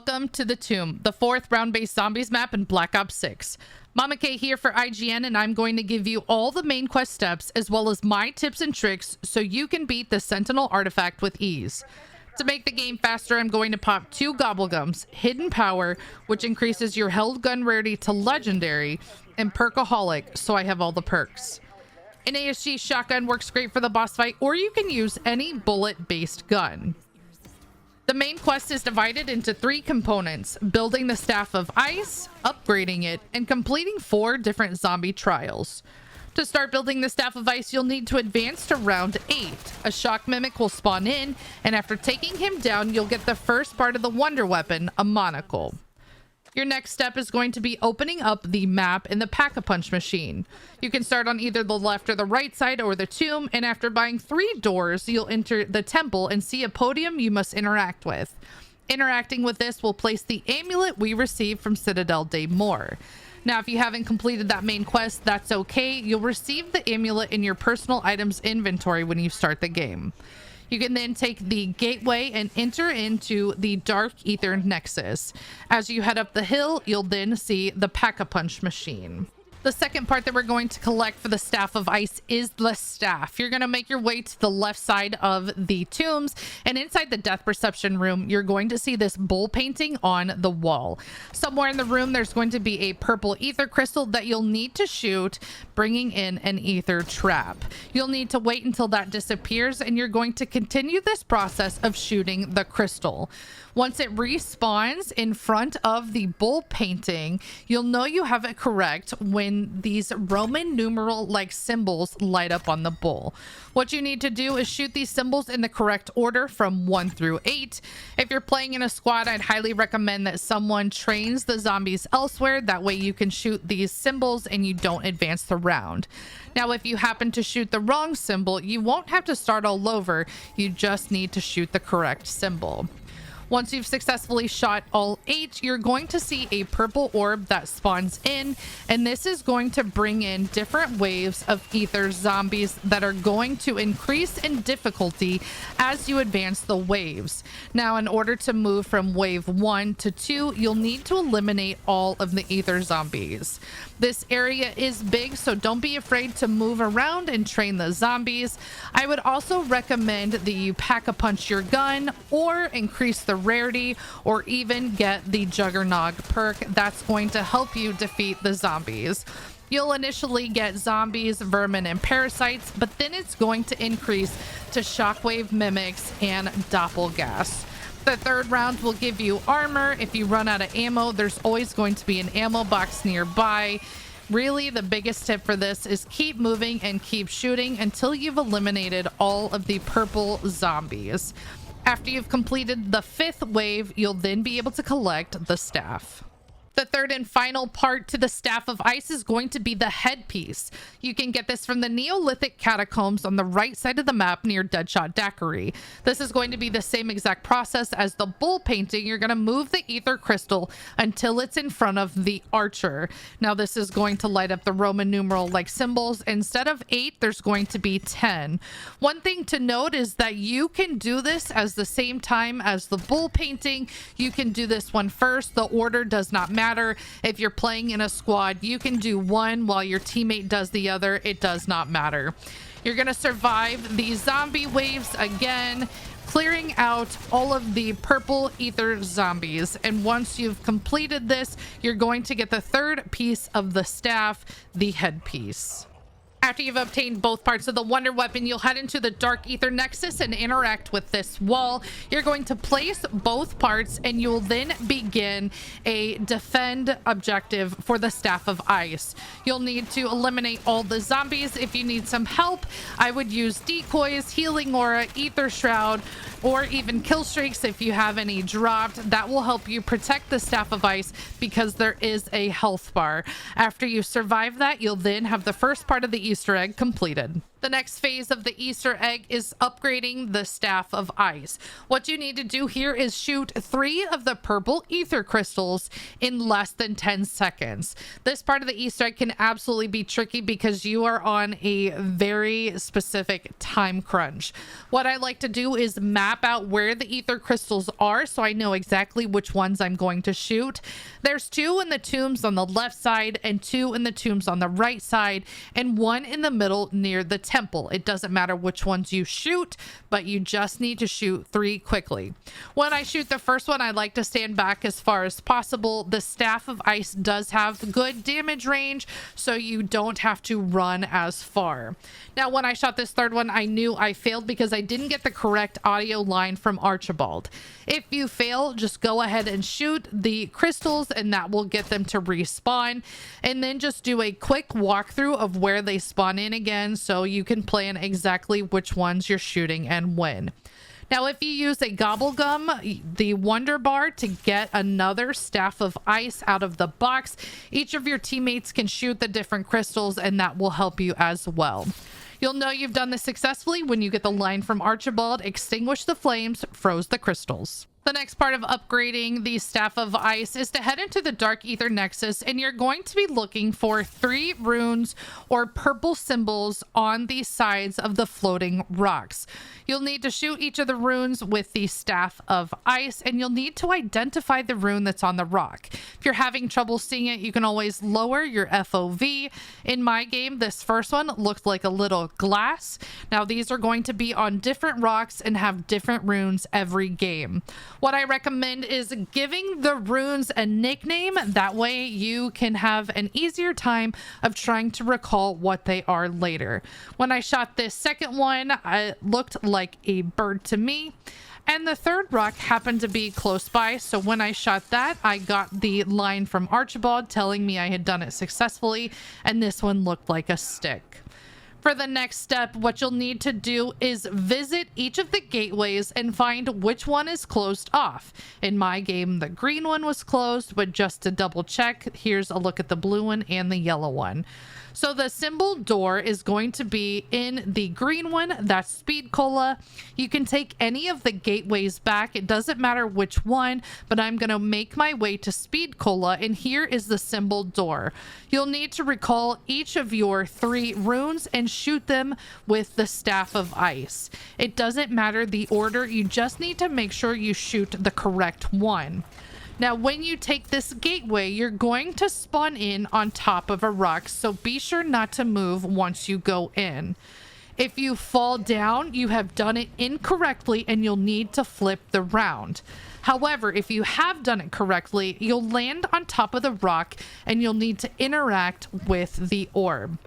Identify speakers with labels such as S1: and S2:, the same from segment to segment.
S1: Welcome to the Tomb, the 4th round-based zombies map in Black Ops 6. Mama K here for IGN, and I'm going to give you all the main quest steps as well as my tips and tricks so you can beat the Sentinel artifact with ease. To make the game faster, I'm going to pop 2 Gobblegums, Hidden Power, which increases your held gun rarity to Legendary, and Perkaholic, so I have all the perks. An ASG shotgun works great for the boss fight, or you can use any bullet-based gun. The main quest is divided into 3 components: building the Staff of Ice, upgrading it, and completing 4 different zombie trials. To start building the Staff of Ice, you'll need to advance to round 8. A shock mimic will spawn in, and after taking him down, you'll get the first part of the wonder weapon, a Monocle. Your next step is going to be opening up the map in the Pack-a-Punch machine. You can start on either the left or the right side or the tomb, and after buying 3 doors, you'll enter the temple and see a podium you must interact with. Interacting with this will place the amulet we received from Citadel Daymore. Now, if you haven't completed that main quest, that's okay. You'll receive the amulet in your personal items inventory when you start the game. You can then take the gateway and enter into the Dark Aether Nexus. As you head up the hill, you'll then see the Pack-a-Punch machine. The second part that we're going to collect for the Staff of Ice is the staff. You're going to make your way to the left side of the tombs, and inside the death perception room, you're going to see this bull painting on the wall. Somewhere in the room, there's going to be a purple ether crystal that you'll need to shoot, bringing in an ether trap. You'll need to wait until that disappears, and you're going to continue this process of shooting the crystal. Once it respawns in front of the bull painting, you'll know you have it correct when these Roman numeral like symbols light up on the bull. What you need to do is shoot these symbols in the correct order from 1 through 8. If you're playing in a squad, I'd highly recommend that someone trains the zombies elsewhere. That way you can shoot these symbols and you don't advance the round. Now, if you happen to shoot the wrong symbol, you won't have to start all over. You just need to shoot the correct symbol. Once you've successfully shot all 8, you're going to see a purple orb that spawns in, and this is going to bring in different waves of ether zombies that are going to increase in difficulty as you advance the waves. Now, in order to move from wave 1 to 2, you'll need to eliminate all of the ether zombies. This area is big, so don't be afraid to move around and train the zombies. I would also recommend that you pack-a-punch your gun or increase the rarity, or even get the Juggernog perk. That's going to help you defeat the zombies. You'll initially get zombies, vermin, and parasites, but then it's going to increase to shockwave mimics and doppelgas. The 3rd round will give you armor. If you run out of ammo, there's always going to be an ammo box nearby. Really, the biggest tip for this is keep moving and keep shooting until you've eliminated all of the purple zombies. After you've completed the 5th wave, you'll then be able to collect the staff. The 3rd and final part to the Staff of Ice is going to be the headpiece. You can get this from the Neolithic catacombs on the right side of the map near Deadshot Daiquiri. This is going to be the same exact process as the bull painting. You're going to move the ether crystal until it's in front of the archer. Now, this is going to light up the Roman numeral like symbols. Instead of 8, there's going to be 10. One thing to note is that you can do this as the same time as the bull painting. You can do this one first. The order does not matter. If you're playing in a squad, you can do one while your teammate does the other. It does not matter. You're going to survive these zombie waves again, clearing out all of the purple ether zombies. And once you've completed this, you're going to get the 3rd piece of the staff, the headpiece. After you've obtained both parts of the wonder weapon, you'll head into the Dark Aether Nexus and interact with this wall. You're going to place both parts, and you'll then begin a defend objective for the Staff of Ice. You'll need to eliminate all the zombies. If you need some help, I would use decoys, healing aura, ether shroud, or even kill streaks if you have any dropped. That will help you protect the Staff of Ice because there is a health bar. After you survive that, you'll then have the first part of the Easter egg completed. The next phase of the Easter egg is upgrading the Staff of Ice. What you need to do here is shoot 3 of the purple Aether crystals in less than 10 seconds. This part of the Easter egg can absolutely be tricky because you are on a very specific time crunch. What I like to do is map out where the Aether crystals are so I know exactly which ones I'm going to shoot. There's 2 in the tombs on the left side and 2 in the tombs on the right side and 1 in the middle near the temple. It doesn't matter which ones you shoot, but you just need to shoot 3 quickly. When I shoot the first one, I like to stand back as far as possible. The Staff of Ice does have good damage range, so you don't have to run as far. Now, when I shot this third one, I knew I failed because I didn't get the correct audio line from Archibald. If you fail, just go ahead and shoot the crystals and that will get them to respawn, and then just do a quick walkthrough of where they spawn in again so you can plan exactly which ones you're shooting and when. Now, if you use a Gobblegum, the Wonder Bar, to get another Staff of Ice out of the box, each of your teammates can shoot the different crystals and that will help you as well. You'll know you've done this successfully when you get the line from Archibald: extinguish the flames, froze the crystals. The next part of upgrading the Staff of Ice is to head into the Dark Aether Nexus, and you're going to be looking for 3 runes or purple symbols on the sides of the floating rocks. You'll need to shoot each of the runes with the Staff of Ice, and you'll need to identify the rune that's on the rock. If you're having trouble seeing it, you can always lower your FOV. In my game, this first one looked like a little glass. Now, these are going to be on different rocks and have different runes every game. What I recommend is giving the runes a nickname. That way you can have an easier time of trying to recall what they are later. When I shot this second one, it looked like a bird to me. And the third rock happened to be close by. So when I shot that, I got the line from Archibald telling me I had done it successfully. And this one looked like a stick. For the next step, what you'll need to do is visit each of the gateways and find which one is closed off. In my game, the green one was closed, but just to double check, here's a look at the blue one and the yellow one. So the symbol door is going to be in the green one. That's Speed Cola. You can take any of the gateways back. It doesn't matter which one, but I'm going to make my way to Speed Cola, and here is the symbol door. You'll need to recall each of your 3 runes and shoot them with the Staff of Ice. It doesn't matter the order. You just need to make sure you shoot the correct one. Now, when you take this gateway, you're going to spawn in on top of a rock, so be sure not to move once you go in. If you fall down, you have done it incorrectly and you'll need to flip the round. However, if you have done it correctly, you'll land on top of the rock and you'll need to interact with the orb.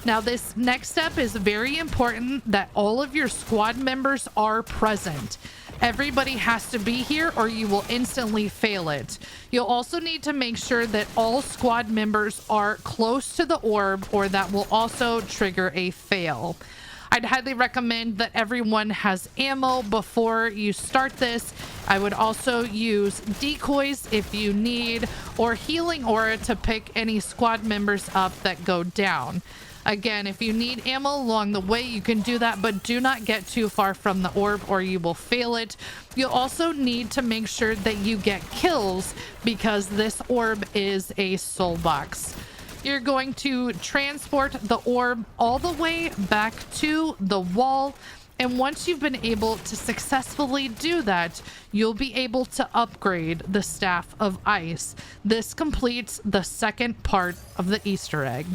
S1: Now, this next step is very important that all of your squad members are present. Everybody has to be here or you will instantly fail it. You'll also need to make sure that all squad members are close to the orb, or that will also trigger a fail. I'd highly recommend that everyone has ammo before you start this. I would also use decoys if you need, or healing aura to pick any squad members up that go down. Again, if you need ammo along the way, you can do that, but do not get too far from the orb or you will fail it. You'll also need to make sure that you get kills because this orb is a soul box. You're going to transport the orb all the way back to the wall. And once you've been able to successfully do that, you'll be able to upgrade the Staff of Ice. This completes the second part of the Easter egg.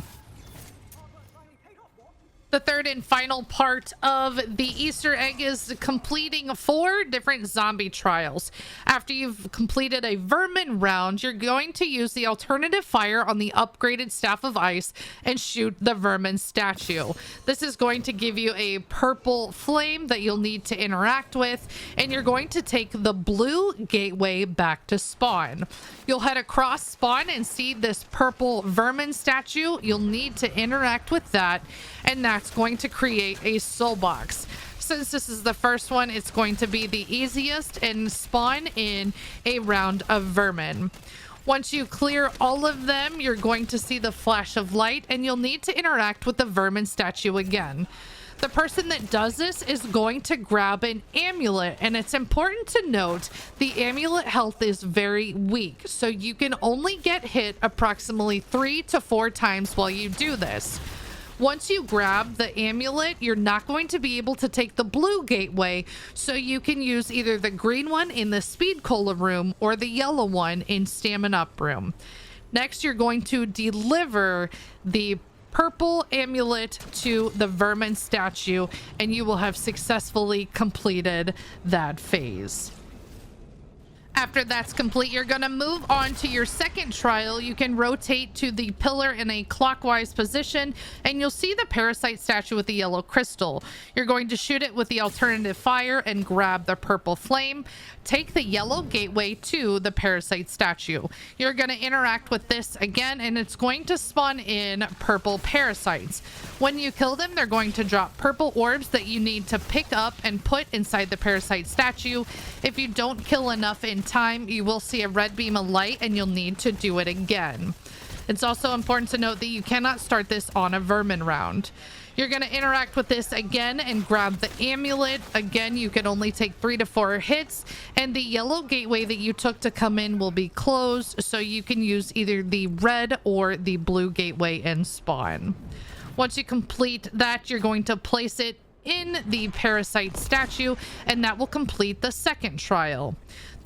S1: The third and final part of the Easter egg is completing 4 different zombie trials. After you've completed a vermin round, you're going to use the alternative fire on the upgraded Staff of Ice and shoot the vermin statue. This is going to give you a purple flame that you'll need to interact with, and you're going to take the blue gateway back to spawn. You'll head across spawn and see this purple vermin statue. You'll need to interact with that, and that's going to create a soul box. Since this is the first one, it's going to be the easiest and spawn in a round of vermin. Once you clear all of them, you're going to see the flash of light and you'll need to interact with the vermin statue again. The person that does this is going to grab an amulet, and it's important to note the amulet health is very weak, so you can only get hit approximately 3 to 4 times while you do this. Once you grab the amulet, you're not going to be able to take the blue gateway, so you can use either the green one in the speed cola room or the yellow one in stamina up room. Next, you're going to deliver the purple amulet to the vermin statue, and you will have successfully completed that phase. After that's complete, you're going to move on to your second trial. You can rotate to the pillar in a clockwise position, and you'll see the parasite statue with the yellow crystal. You're going to shoot it with the alternative fire and grab the purple flame. Take the yellow gateway to the parasite statue. You're going to interact with this again, and it's going to spawn in purple parasites. When you kill them, they're going to drop purple orbs that you need to pick up and put inside the parasite statue. If you don't kill enough in time, you will see a red beam of light, and you'll need to do it again. It's also important to note that you cannot start this on a vermin round. You're going to interact with this again and grab the amulet. Again, you can only take 3 to 4 hits, and the yellow gateway that you took to come in will be closed, so you can use either the red or the blue gateway and spawn. Once you complete that, you're going to place it in the parasite statue, and that will complete the second trial.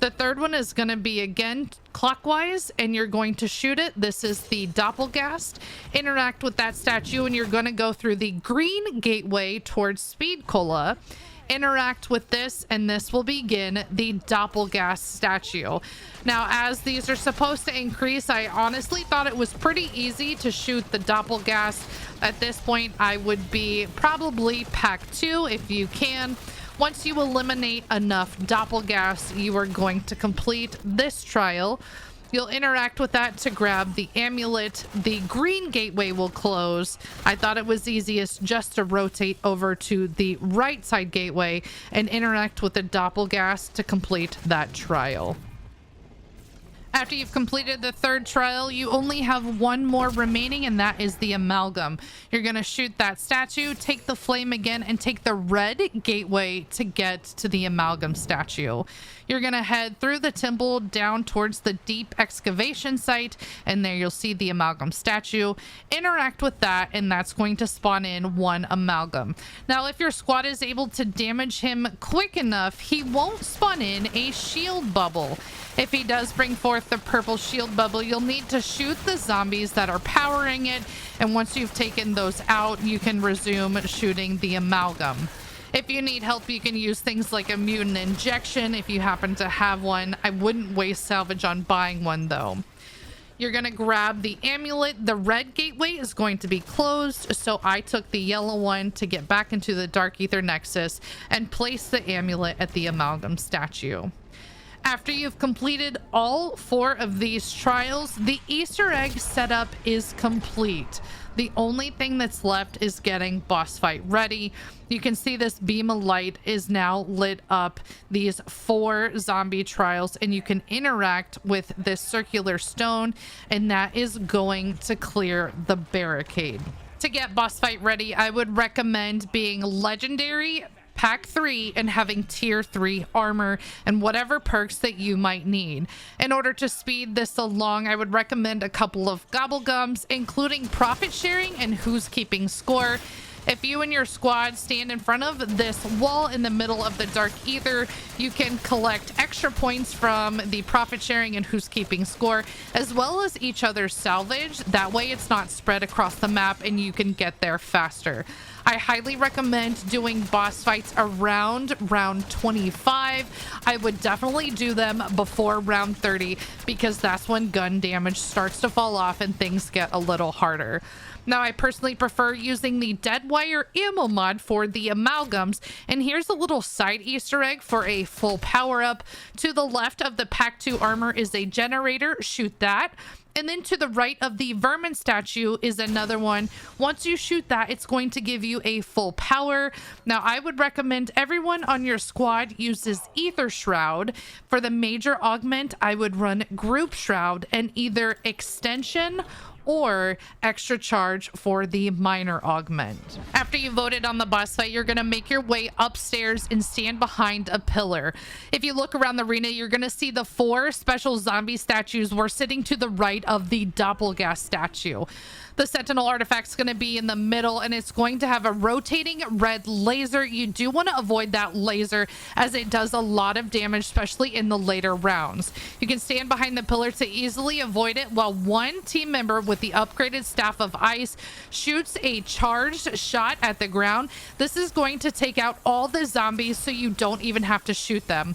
S1: The third one is going to be again clockwise, and you're going to shoot it. This is the doppelgast. Interact with that statue, and you're going to go through the green gateway towards Speed Cola. Interact with this, and this will begin the doppelgast statue. Now, as these are supposed to increase, I honestly thought it was pretty easy to shoot the doppelgast. At this point, I would be probably pack 2 if you can. Once you eliminate enough doppelgast, you are going to complete this trial. You'll interact with that to grab the amulet. The green gateway will close. I thought it was easiest just to rotate over to the right side gateway and interact with the doppelgast to complete that trial. After you've completed the third trial, you only have one more remaining, and that is the amalgam. You're going to shoot that statue, take the flame again, and take the red gateway to get to the amalgam statue. You're going to head through the temple down towards the deep excavation site, and there you'll see the amalgam statue. Interact with that, and that's going to spawn in one amalgam. Now, if your squad is able to damage him quick enough, he won't spawn in a shield bubble. If he does bring forth the purple shield bubble, you'll need to shoot the zombies that are powering it, and once you've taken those out, you can resume shooting the amalgam. If you need help, you can use things like a mutant injection if you happen to have one. I wouldn't waste salvage on buying one though. You're going to grab the amulet. The red gateway is going to be closed, so I took the yellow one to get back into the Dark Aether Nexus and place the amulet at the amalgam statue. After you've completed all 4 of these trials, the Easter egg setup is complete. The only thing that's left is getting boss fight ready. You can see this beam of light is now lit up these 4 zombie trials, and you can interact with this circular stone, and that is going to clear the barricade. To get boss fight ready, I would recommend being legendary, pack 3, and having tier 3 armor and whatever perks that you might need. In order to speed this along, I would recommend a couple of gobblegums, including profit sharing and who's keeping score. If you and your squad stand in front of this wall in the middle of the Dark Aether, you can collect extra points from the profit sharing and who's keeping score, as well as each other's salvage. That way it's not spread across the map and you can get there faster. I highly recommend doing boss fights around round 25. I would definitely do them before round 30 because that's when gun damage starts to fall off and things get a little harder. Now, I personally prefer using the dead wire ammo mod for the amalgams, and here's a little side Easter egg for a full power up. To the left of the pack 2 armor is a generator. Shoot that. And then to the right of the vermin statue is another one. Once you shoot that, it's going to give you a full power. Now, I would recommend everyone on your squad uses Aether Shroud. For the major augment, I would run Group Shroud and either Extension or extra charge for the minor augment. After you voted on the boss fight, you're going to make your way upstairs and stand behind a pillar. If you look around the arena, you're going to see the 4 special zombie statues were sitting to the right of the Doppelgast statue. The Sentinel artifact's going to be in the middle, and it's going to have a rotating red laser. You do want to avoid that laser as it does a lot of damage, especially in the later rounds. You can stand behind the pillar to easily avoid it while one team member with the upgraded Staff of Ice shoots a charged shot at the ground. This is going to take out all the zombies so you don't even have to shoot them.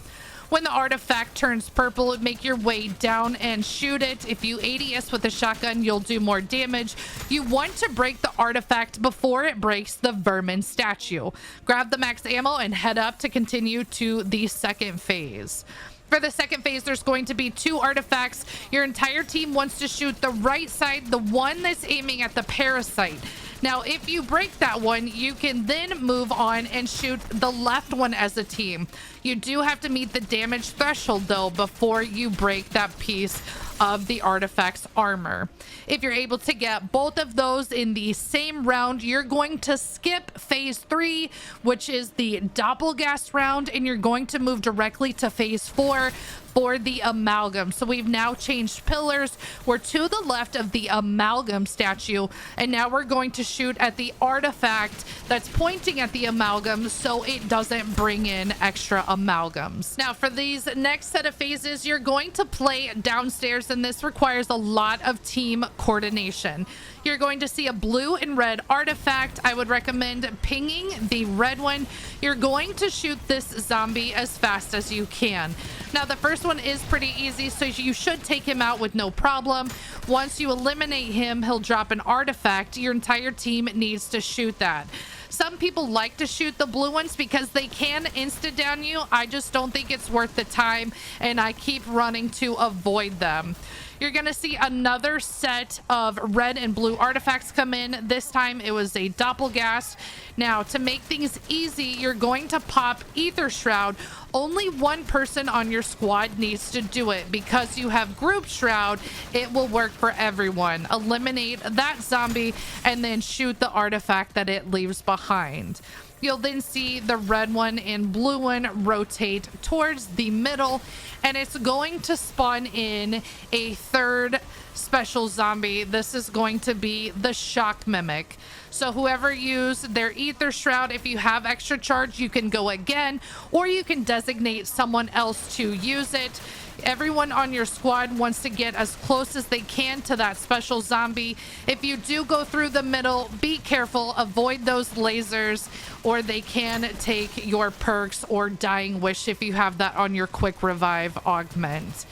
S1: When the artifact turns purple, make your way down and shoot it. If you ADS with a shotgun, you'll do more damage. You want to break the artifact before it breaks the vermin statue. Grab the max ammo and head up to continue to the second phase. For the second phase, there's going to be 2 artifacts. Your entire team wants to shoot the right side, the one that's aiming at the parasite. Now, if you break that one, you can then move on and shoot the left one as a team. You do have to meet the damage threshold, though, before you break that piece of the artifact's armor. If you're able to get both of those in the same round, you're going to skip phase 3, which is the Doppelgast round, and you're going to move directly to phase 4 for the amalgam. So we've now changed pillars. We're to the left of the amalgam statue, and now we're going to shoot at the artifact that's pointing at the amalgam so it doesn't bring in extra amalgams. Now for these next set of phases, you're going to play downstairs, and this requires a lot of team coordination. You're going to see a blue and red artifact. I would recommend pinging the red one. You're going to shoot this zombie as fast as you can. Now the first one is pretty easy, so you should take him out with no problem. Once you eliminate him, he'll drop an artifact. Your entire team needs to shoot that. Some people like to shoot the blue ones because they can insta down you. I just don't think it's worth the time, and I keep running to avoid them. You're going to see another set of red and blue artifacts come in. This time it was a Doppelgast. Now, to make things easy, you're going to pop Aether Shroud. Only one person on your squad needs to do it. Because you have Group Shroud, it will work for everyone. Eliminate that zombie and then shoot the artifact that it leaves behind. You'll then see the red one and blue one rotate towards the middle, and it's going to spawn in a third special zombie. This is going to be the Shock Mimic. So whoever used their Aether Shroud, if you have extra charge, you can go again, or you can designate someone else to use it. Everyone on your squad wants to get as close as they can to that special zombie. If you do go through the middle, be careful, avoid those lasers, or they can take your perks or Dying Wish if you have that on your quick revive augment.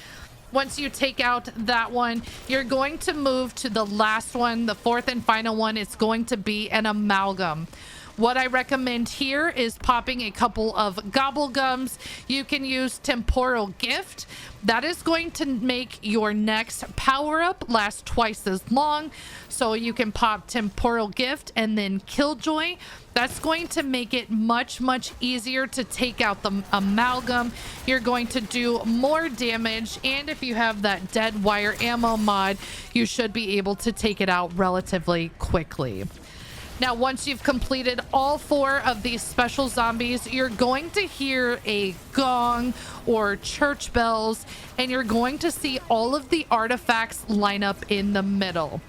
S1: Once you take out that one, you're going to move to the last one, the 4th and final one. It's going to be an amalgam. What I recommend here is popping a couple of gobblegums. You can use Temporal Gift. That is going to make your next power-up last twice as long. So you can pop Temporal Gift and then Killjoy. That's going to make it much, much easier to take out the amalgam. You're going to do more damage, and if you have that dead wire ammo mod, you should be able to take it out relatively quickly. Now, once you've completed all 4 of these special zombies, you're going to hear a gong or church bells, and you're going to see all of the artifacts line up in the middle.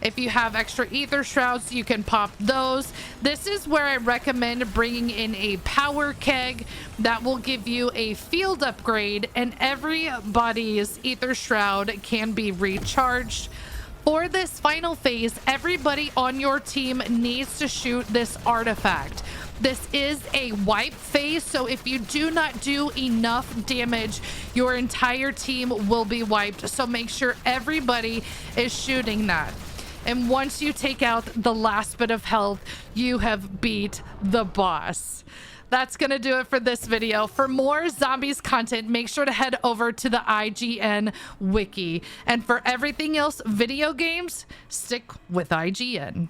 S1: If you have extra Aether Shrouds, you can pop those. This is where I recommend bringing in a power keg that will give you a field upgrade, and everybody's Aether Shroud can be recharged. For this final phase, everybody on your team needs to shoot this artifact. This is a wipe phase, so if you do not do enough damage, your entire team will be wiped. So make sure everybody is shooting that. And once you take out the last bit of health, you have beat the boss. That's going to do it for this video. For more zombies content, make sure to head over to the IGN wiki. And for everything else video games, stick with IGN.